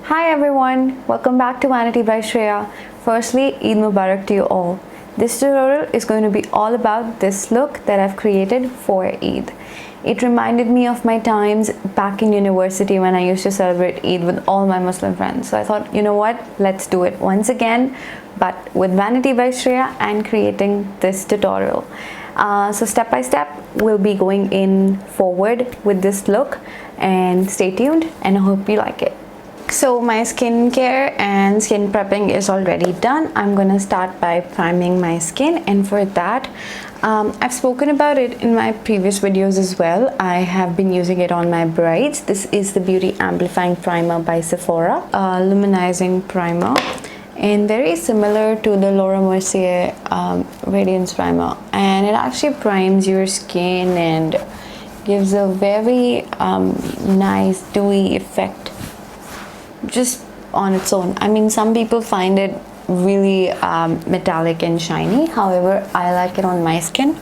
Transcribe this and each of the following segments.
Hi everyone, welcome back to Vanity by Shreya. Firstly, Eid Mubarak to you all. This tutorial is going to be all about this look that I've created for Eid. It reminded me of my times back in university when I used to celebrate Eid with all my Muslim friends. So I thought, you know what, let's do it once again, but with Vanity by Shreya and creating this tutorial. So step by step, we'll be going in forward with this look, and stay tuned and I hope you like it. So my skincare and skin prepping is already done. I'm gonna start by priming my skin, and for that I've spoken about it in my previous videos as well. I have been using it on my brides. This is the Beauty Amplifying Primer by Sephora, luminizing primer, and very similar to the Laura Mercier Radiance Primer, and it actually primes your skin and gives a very nice dewy effect just on its own. I mean, some people find it really metallic and shiny. However, I like it on my skin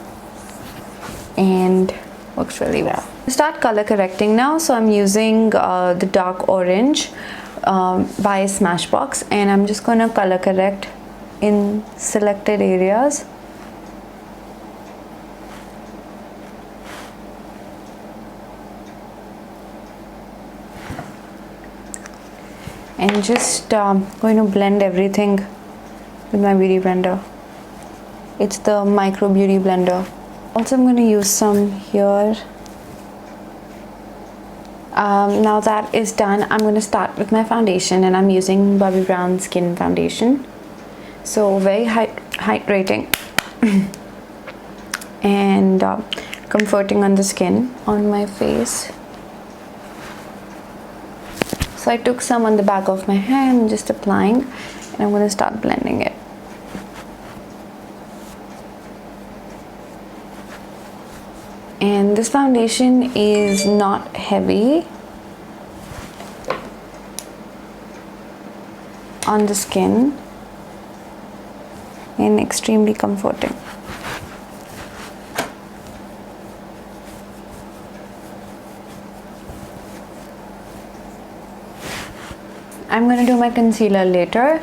and works really well. Start color correcting now. So I'm using the dark orange by Smashbox, and I'm just gonna color correct in selected areas. And just going to blend everything with my beauty blender. It's the Micro Beauty Blender. Also, I'm going to use some here. Now that is done, I'm going to start with my foundation, and I'm using Bobbi Brown Skin Foundation. So very hydrating and comforting on the skin, on my face. So I took some on the back of my hand, just applying, and I'm going to start blending it. And this foundation is not heavy on the skin and extremely comforting. I'm going to do my concealer later.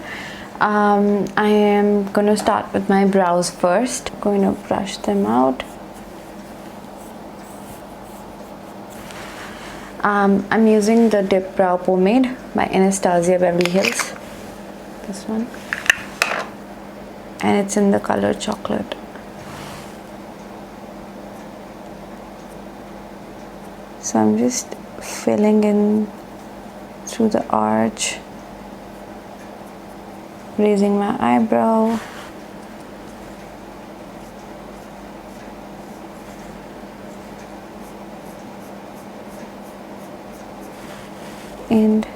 I am going to start with my brows first. I'm going to brush them out. I'm using the Dip Brow Pomade by Anastasia Beverly Hills. This one. And it's in the color chocolate. So I'm just filling in through the arch, raising my eyebrow, and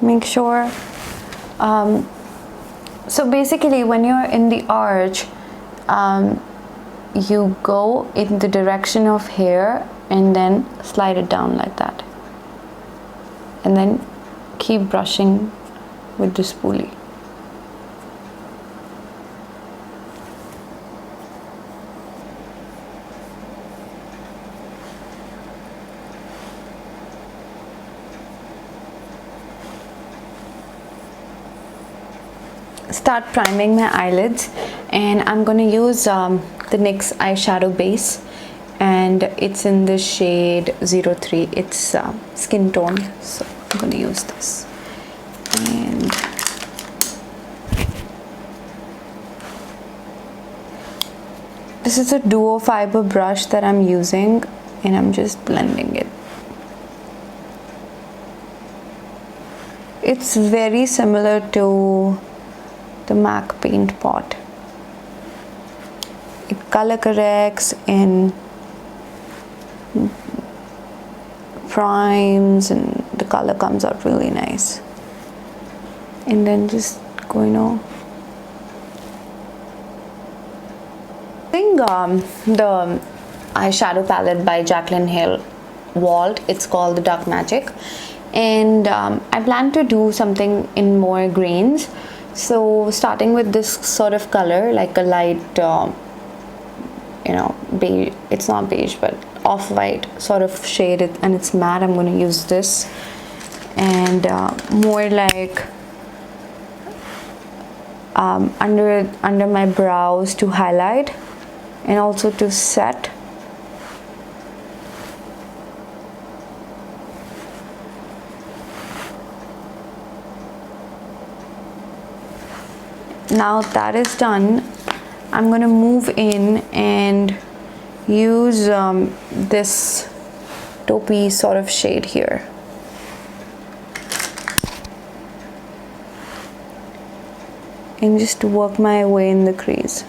make sure so basically when you're in the arch, you go in the direction of hair and then slide it down like that, and then keep brushing with the spoolie. Start priming my eyelids, and I'm going to use the NYX eyeshadow base, and it's in the shade 03. It's skin tone, so I'm going to use this. And this is a duo fiber brush that I'm using, and I'm just blending it. It's very similar to the MAC paint pot. It color corrects and primes, and the color comes out really nice. And then just going to the eyeshadow palette by Jaclyn Hill. Vault. It's called the Dark Magic, and I plan to do something in more greens. So starting with this sort of color, like a light beige, it's not beige but off-white sort of shade, and it's matte. I'm going to use this, and more like under my brows to highlight and also to set. Now that is done, I'm going to move in and use this taupey sort of shade here. And just work my way in the crease.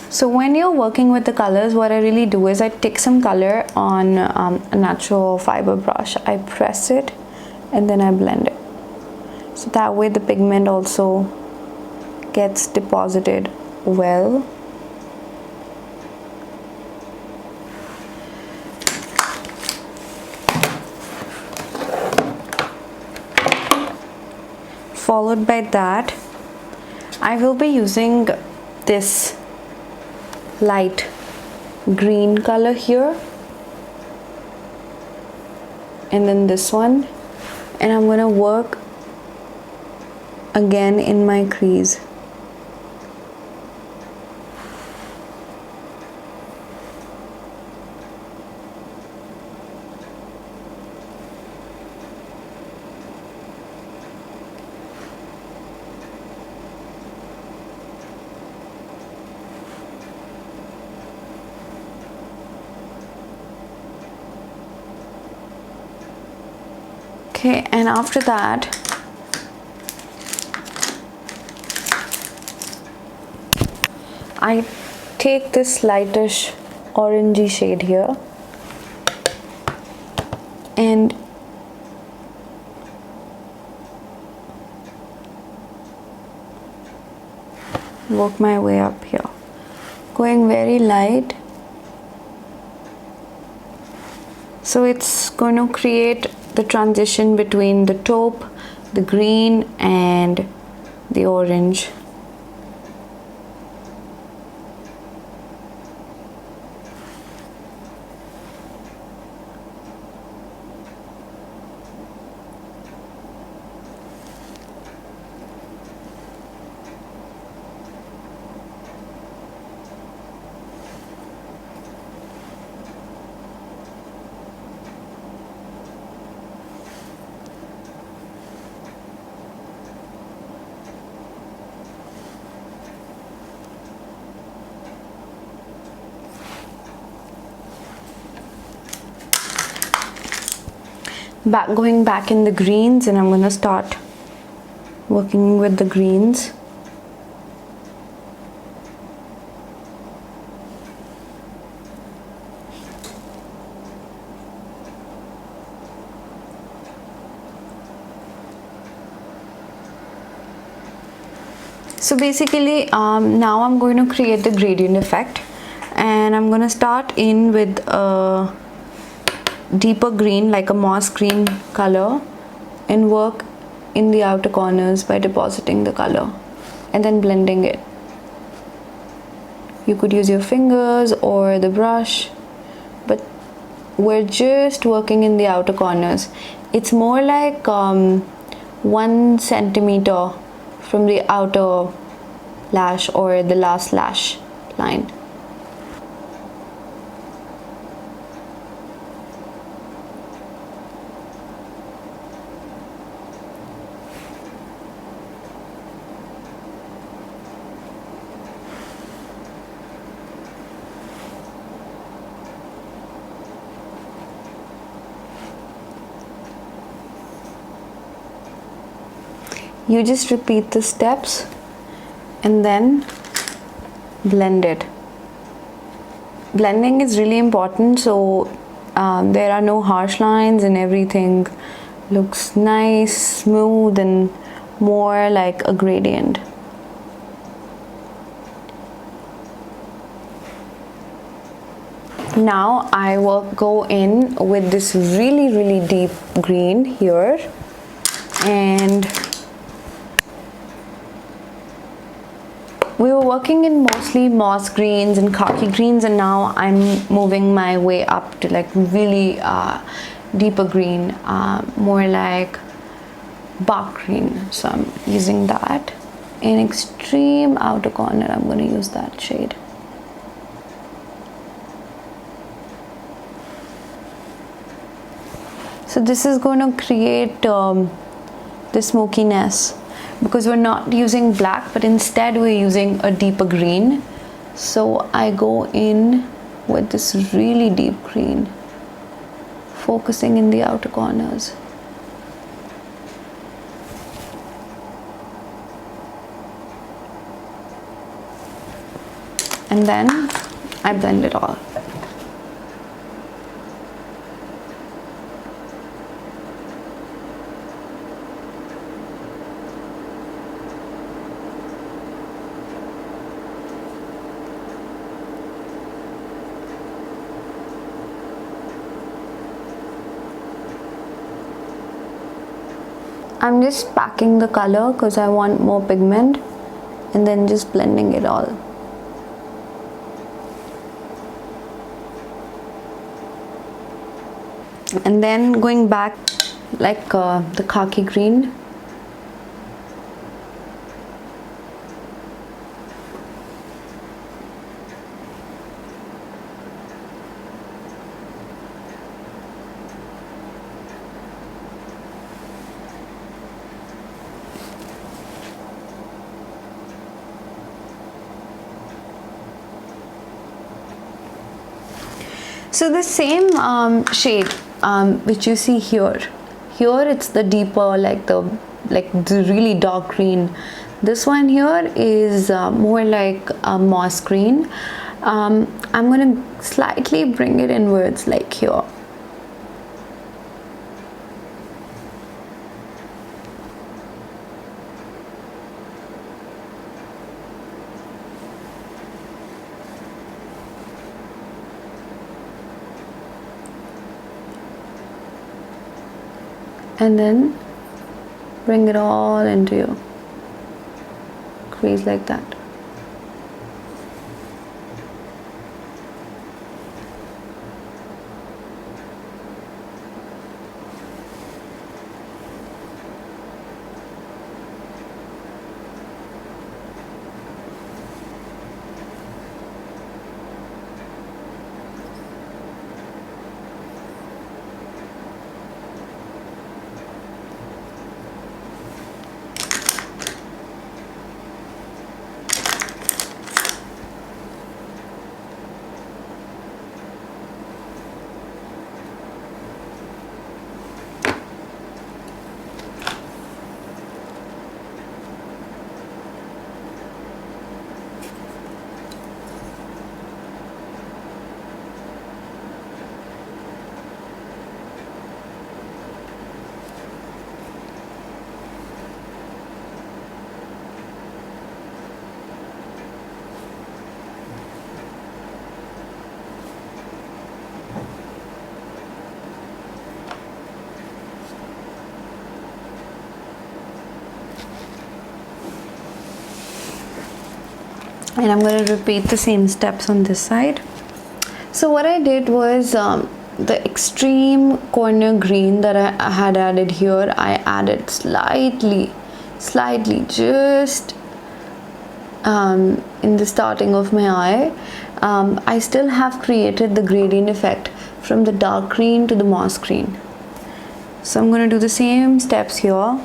So when you're working with the colors, what I really do is I take some color on a natural fiber brush. I press it and then I blend it. So that way the pigment also gets deposited well. Followed by that, I will be using this light green color here, and then this one, and I'm gonna work again in my crease. Okay, and after that, I take this lightish orangey shade here and work my way up here, going very light. So it's going to create the transition between the taupe, the green and the orange. Going back in the greens, and I'm going to start working with the greens. So basically now I'm going to create the gradient effect, and I'm going to start in with a deeper green, like a moss green color, and work in the outer corners by depositing the color and then blending it. You could use your fingers or the brush, but we're just working in the outer corners. It's more like 1 centimeter from the outer lash or the last lash line. You just repeat the steps and then blend it. Blending is really important, so there are no harsh lines and everything looks nice, smooth, and more like a gradient. Now I will go in with this really deep green here, and we were working in mostly moss greens and khaki greens, and now I'm moving my way up to like really deeper green, more like bark green. So I'm using that. In extreme outer corner, I'm going to use that shade. So this is going to create the smokiness, because we're not using black, but instead we're using a deeper green. So I go in with this really deep green, focusing in the outer corners. And then I blend it all. I'm just packing the color because I want more pigment, and then just blending it all. And then going back like the khaki green. So the same shade which you see here it's the deeper, like the really dark green. This one here is more like a moss green. I'm going to slightly bring it inwards like here. And then bring it all into your crease like that. And I'm going to repeat the same steps on this side. So what I did was the extreme corner green that I had added here, I added slightly just in the starting of my eye. I still have created the gradient effect from the dark green to the moss green. So I'm going to do the same steps here.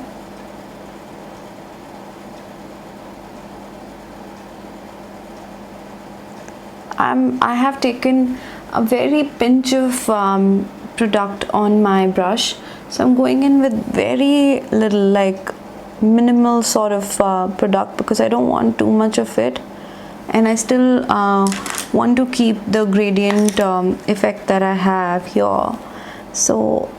I have taken a very pinch of product on my brush, so I'm going in with very little, like minimal sort of product because I don't want too much of it, and I still want to keep the gradient effect that I have here. So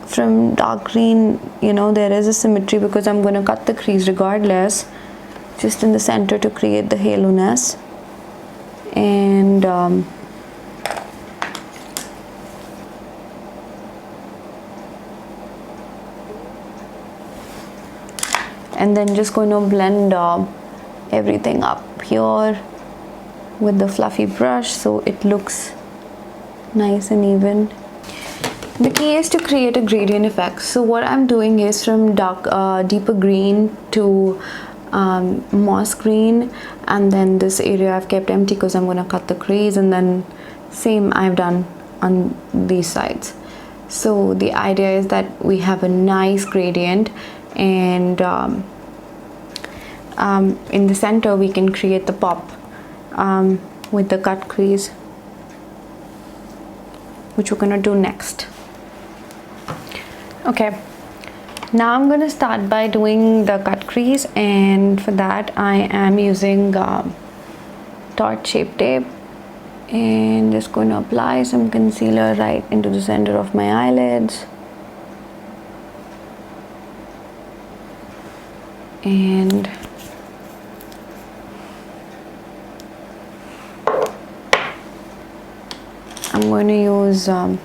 from dark green, you know, there is a symmetry because I'm going to cut the crease regardless, just in the center to create the halo-ness. And then just going to blend everything up here with the fluffy brush so it looks nice and even. The key is to create a gradient effect. So what I'm doing is from deeper green to moss green, and then this area I've kept empty because I'm going to cut the crease, and then same I've done on these sides. So the idea is that we have a nice gradient, and in the center we can create the pop with the cut crease, which we're going to do next. Okay, now I'm going to start by doing the cut crease, and for that I am using Tarte Shape Tape, and just going to apply some concealer right into the center of my eyelids. And I'm going to use a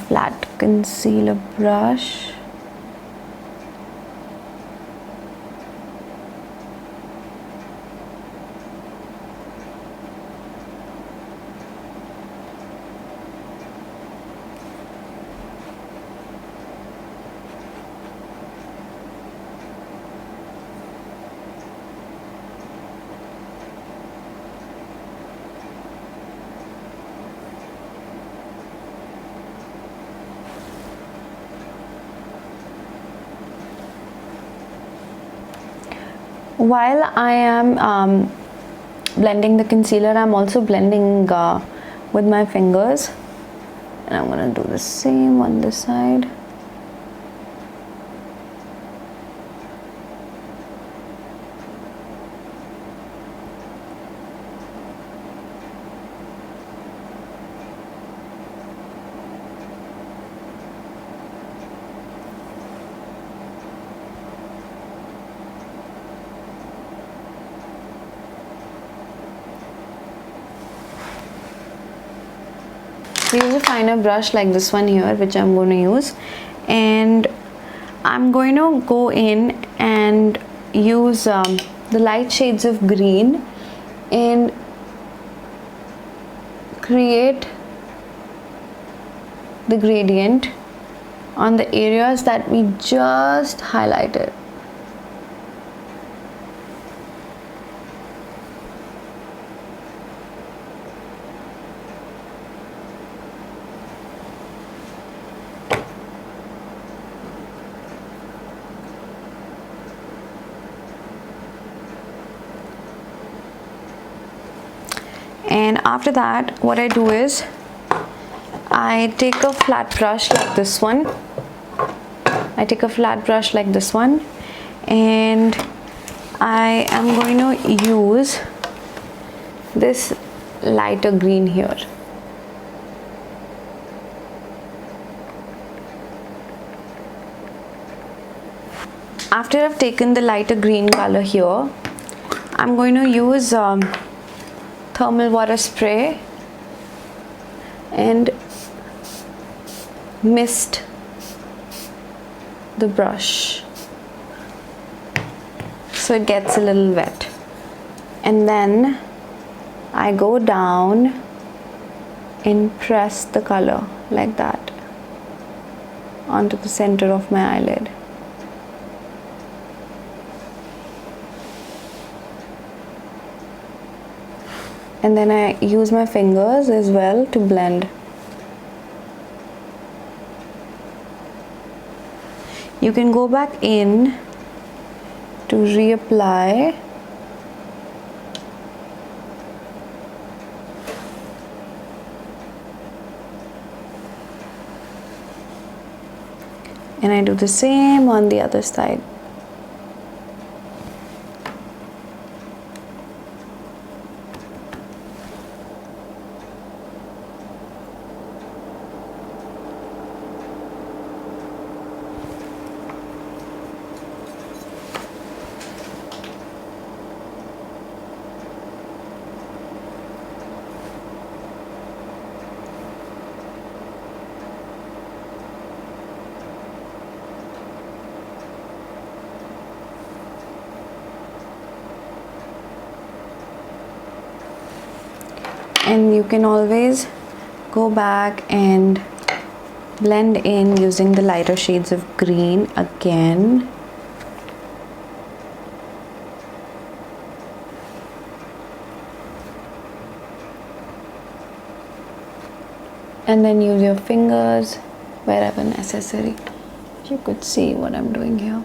flat concealer brush. While I am blending the concealer, I'm also blending with my fingers, and I'm going to do the same on this side. Use a finer brush like this one here, which I'm going to use, and I'm going to go in and use the light shades of green and create the gradient on the areas that we just highlighted. And after that, what I do is I take a flat brush like this one. And I am going to use this lighter green here. After I've taken the lighter green color here, I'm going to use thermal water spray and mist the brush so it gets a little wet, and then I go down and press the color like that onto the center of my eyelid. And then I use my fingers as well to blend. You can go back in to reapply. And I do the same on the other side. and you can always go back and blend in using the lighter shades of green again. And then use your fingers wherever necessary. You could see what I'm doing here.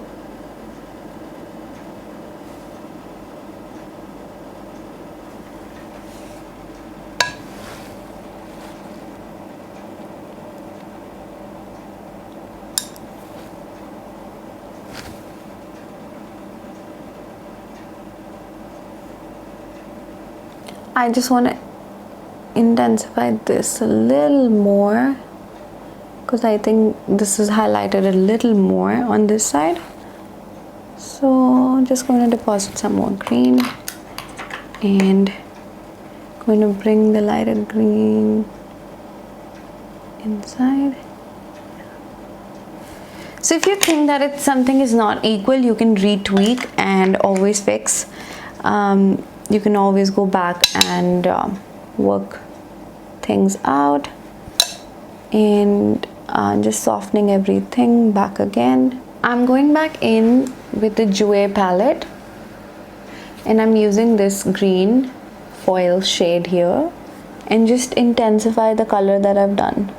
I just want to intensify this a little more because I think this is highlighted a little more on this side. So I'm just going to deposit some more green and going to bring the lighter green inside. So if you think that something is not equal, you can retweak and always fix. You can always go back and work things out and just softening everything back again. I'm going back in with the Jouer palette and I'm using this green foil shade here and just intensify the color that I've done.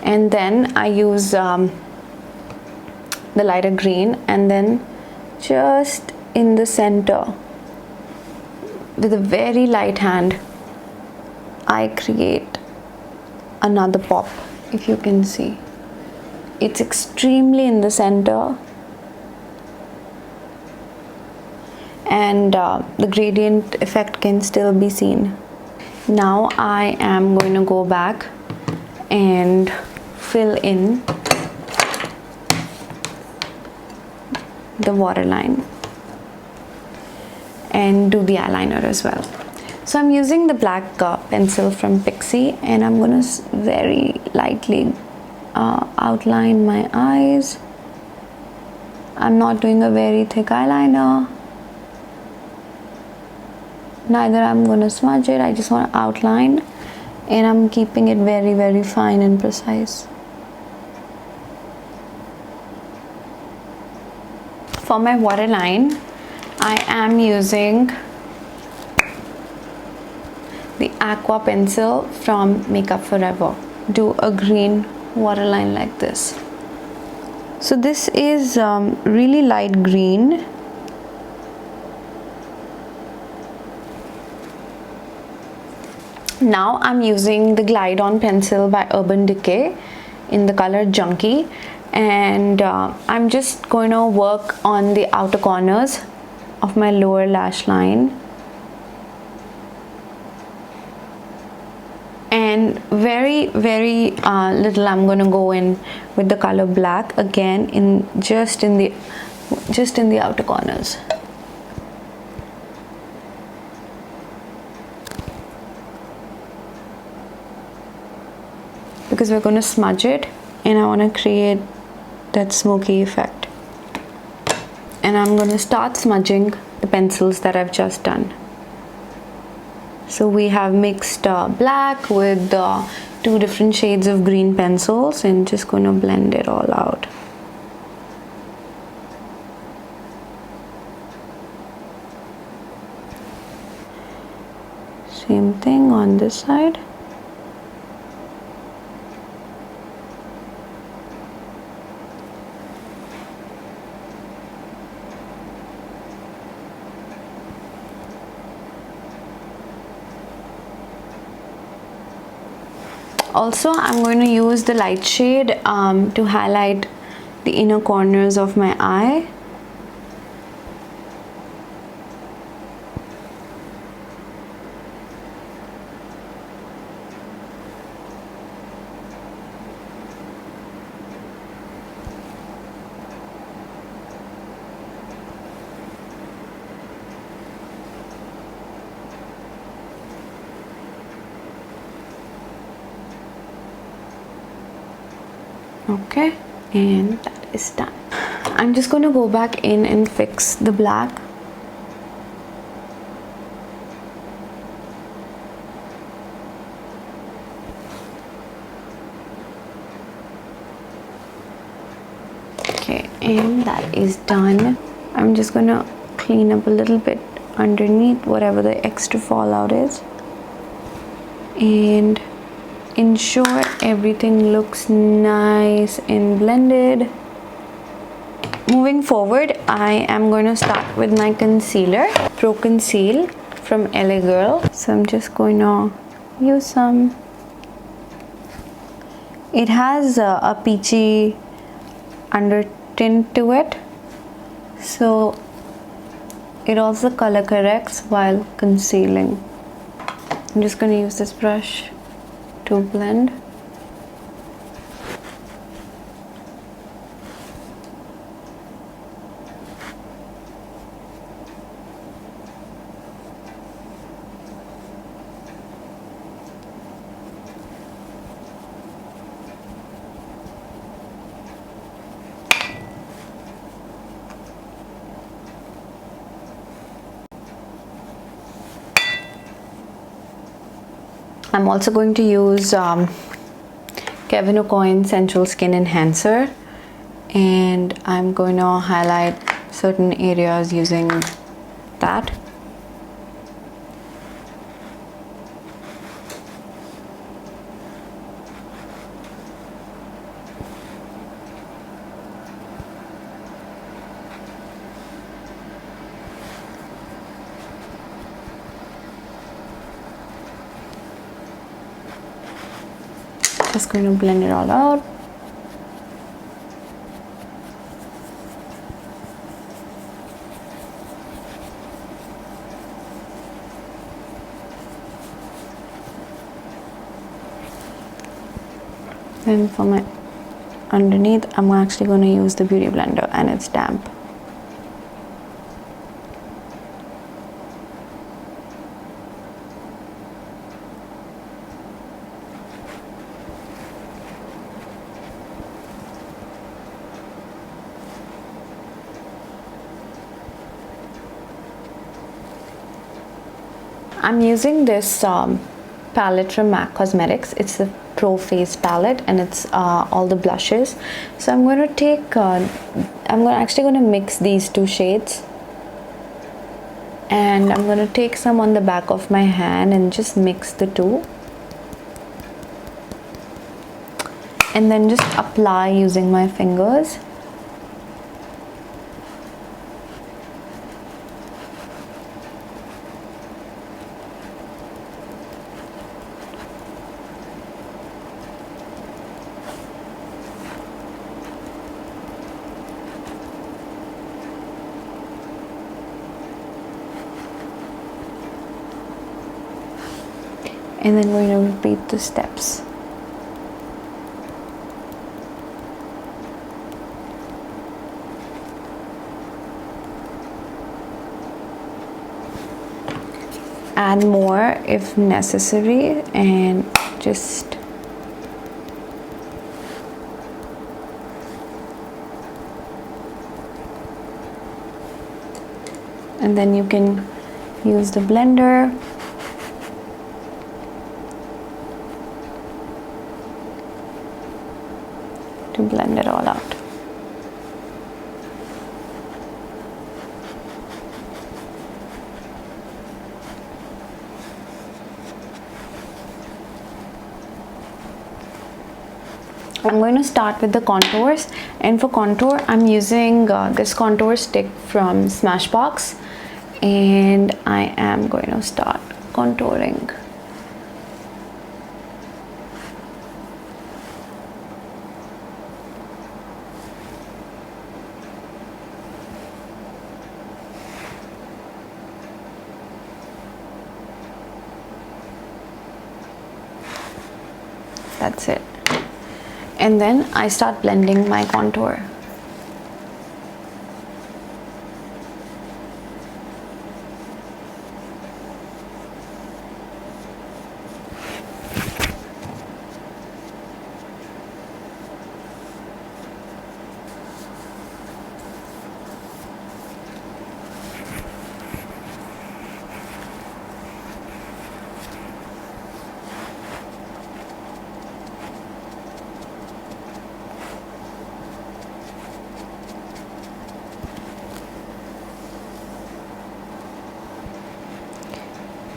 And then I use the lighter green and then just in the center with a very light hand I create another pop. If you can see, it's extremely in the center and the gradient effect can still be seen. Now I am going to go back and fill in the waterline and do the eyeliner as well. So I'm using the black pencil from Pixie and I'm going to very lightly outline my eyes. I'm not doing a very thick eyeliner, neither I'm going to smudge it. I just want to outline and I'm keeping it very, very fine and precise. For my waterline, I am using the Aqua pencil from Makeup Forever. Do a green waterline like this. So this is really light green. Now I'm using the Glide On pencil by Urban Decay in the color Junkie, and I'm just going to work on the outer corners of my lower lash line and very little I'm going to go in with the color black again in just in the outer corners. Because we're going to smudge it and I want to create that smoky effect. And I'm going to start smudging the pencils that I've just done. So we have mixed black with 2 different shades of green pencils and just going to blend it all out. Same thing on this side. Also, I'm going to use the light shade to highlight the inner corners of my eye. Okay, and that is done. I'm just going to go back in and fix the black. Okay, and that is done. I'm just gonna clean up a little bit underneath whatever the extra fallout is and ensure everything looks nice and blended. Moving forward, I am going to start with my concealer, Pro Conceal from LA Girl. So I'm just going to use some. It has a peachy undertint to it, so it also color corrects while concealing. I'm just going to use this brush to blend. I'm also going to use Kevyn Aucoin Sensual Skin Enhancer, and I'm going to highlight certain areas using that. Just going to blend it all out. Then for my underneath, I'm actually going to use the Beauty Blender, and it's damp. I'm using this palette from MAC Cosmetics. It's the Pro Face palette, and it's all the blushes. So I'm going to take, actually going to mix these two shades, and I'm going to take some on the back of my hand and just mix the two, and then just apply using my fingers. And then we're going to repeat the steps. Add more if necessary, and just and then you can use the blender to blend it all out. I'm going to start with the contours, and for contour I'm using this contour stick from Smashbox, and I am going to start contouring. That's it. And then I start blending my contour.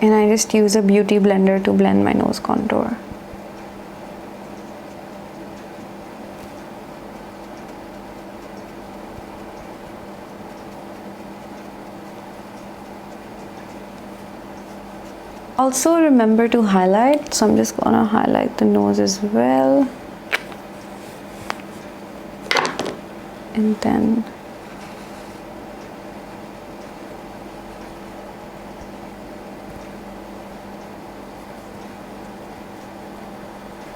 And I just use a beauty blender to blend my nose contour. Also remember to highlight, so I'm just gonna highlight the nose as well. And then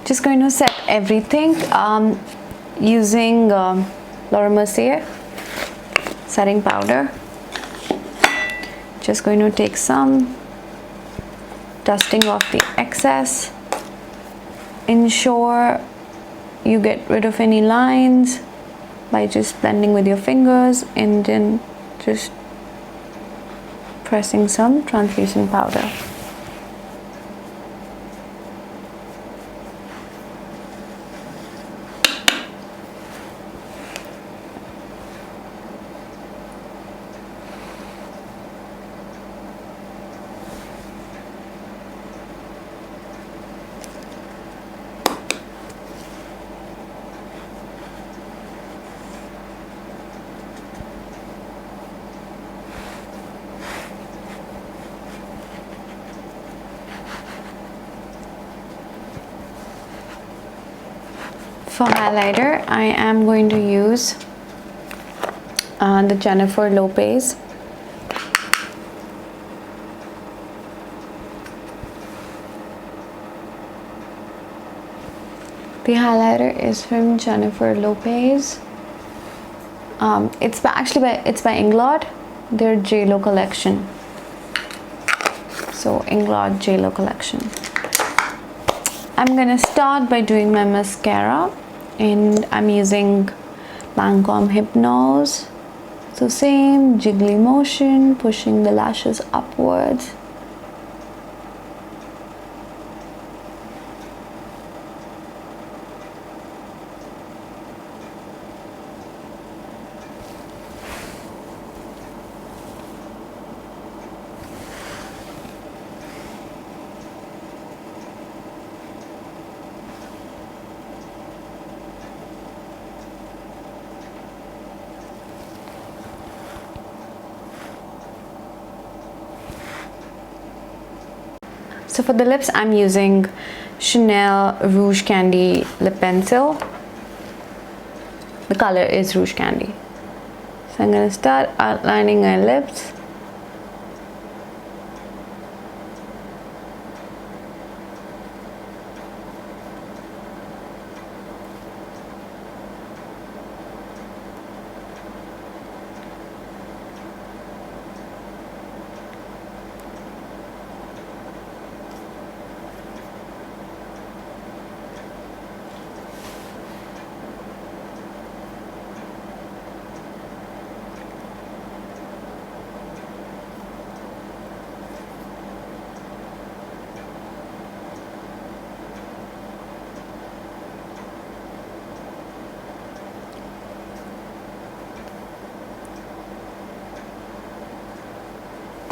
just going to set everything using Laura Mercier setting powder. Just going to take some, dusting off the excess. Ensure you get rid of any lines by just blending with your fingers and then just pressing some translucent powder. For highlighter, I am going to use the Jennifer Lopez. The highlighter is from Jennifer Lopez. It's by Inglot. Their JLo collection. So Inglot JLo collection. I'm gonna start by doing my mascara, and I'm using Lancome Hypnose. So same jiggly motion, pushing the lashes upwards. So for the lips, I'm using Chanel Rouge Candy lip pencil. The color is Rouge Candy. So I'm going to start outlining my lips.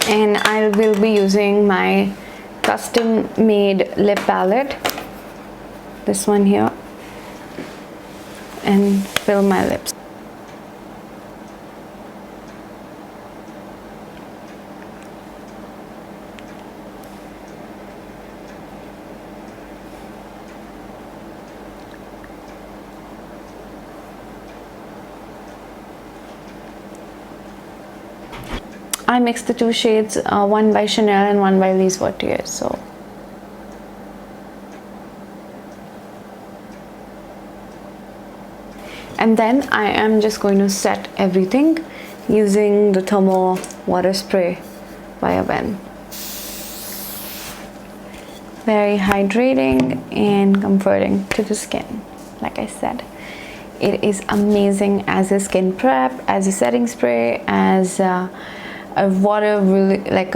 And I will be using my custom made lip palette, this one here, and fill my lips. I mixed the two shades, one by Chanel and one by Lise Vertier. So and then I am just going to set everything using the Thermo water spray by Avène. Very hydrating and comforting to the skin. Like I said, it is amazing as a skin prep, as a setting spray, as a water really like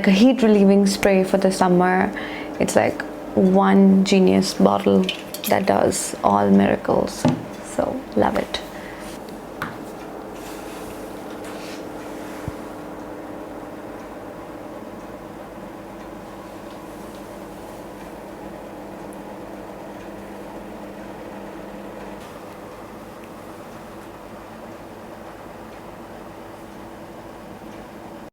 a heat relieving spray for the summer. It's like one genius bottle that does all miracles. So love it.